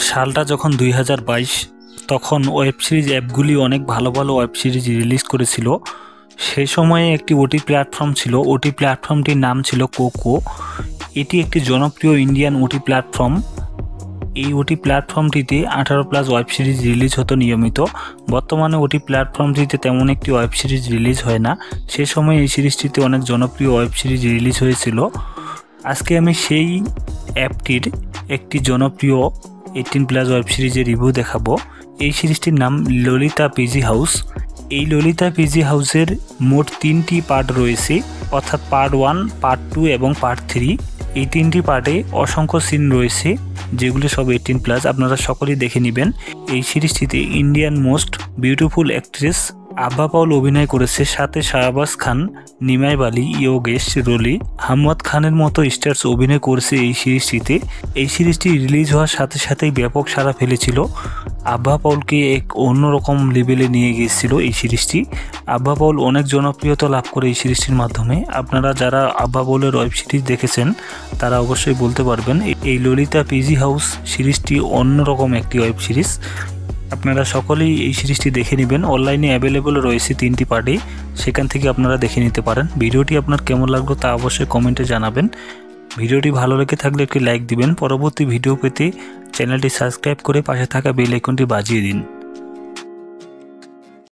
সালটা যখন 2022 তখন ওয়েব সিরিজ অ্যাপগুলি অনেক ভালো ভালো ওয়েব সিরিজ রিলিজ করেছিল। সেই সময়ে একটি ওটি প্ল্যাটফর্ম ছিল, ওটি প্ল্যাটফর্মটির নাম ছিল কোকো। এটি একটি জনপ্রিয় ইন্ডিয়ান ওটি প্ল্যাটফর্ম। এই ওটি প্ল্যাটফর্মটিতে 18+ ওয়েব সিরিজ রিলিজ হতো নিয়মিত। বর্তমানে ওটি প্ল্যাটফর্মটিতে তেমন একটি ওয়েব সিরিজ রিলিজ হয় না। সে সময় এই সিরিজটিতে অনেক জনপ্রিয় ওয়েব সিরিজ রিলিজ হয়েছিল। আজকে আমি সেই অ্যাপটির একটি জনপ্রিয় 18+ ওয়েব সিরিজের রিভিউ দেখাবো। এই সিরিজটির নাম ললিতা পিজি হাউস। এই ললিতা পিজি হাউসের মোট 3টি পার্ট রয়েছে, অর্থাৎ পার্ট 1, পার্ট 2 এবং পার্ট 3। এই 3টি পার্টে অসংখ্য সিন রয়েছে, যেগুলো সব 18+। আপনারা সকলেই দেখে নেবেন। এই সিরিজটিতে ইন্ডিয়ান মোস্ট বিউটিফুল অ্যাক্ট্রেস আভা পাউল অভিনয় করেছে, সাথে শাহবাজ খান, নিমাই বালি, যোগেশ রলি, আহমদ খানের মতো স্টার্স অভিনয় করেছে এই সিরিজটিতে। এই সিরিজটি রিলিজ হওয়ার সাথে সাথেই ব্যাপক সাড়া ফেলেছিল। আভা পাউলকে এক অন্যরকম লেভেলে নিয়ে গিয়েছিল এই সিরিজটি। আভা পাউল অনেক জনপ্রিয়তা লাভ করে এই সিরিজটির মাধ্যমে। আপনারা যারা আভা পাউলের ওয়েব সিরিজ দেখেছেন তারা অবশ্যই বলতে পারবেন এই ললিতা পিজি হাউস সিরিজটি অন্যরকম একটি ওয়েব সিরিজ। আপনারা সকলেই এই সিরিজটি দেখে নেবেন। অনলাইনে অ্যাভেলেবল রয়েছে 3টি পার্টে, সেখান থেকে আপনারা দেখে নিতে পারেন। ভিডিওটি আপনার কেমন লাগলো তা অবশ্যই কমেন্টে জানাবেন। ভিডিওটি ভালো লেগে থাকলে একটি লাইক দিবেন। পরবর্তী ভিডিও পেতে চ্যানেলটি সাবস্ক্রাইব করে পাশে থাকা বেল আইকনটি বাজিয়ে দিন।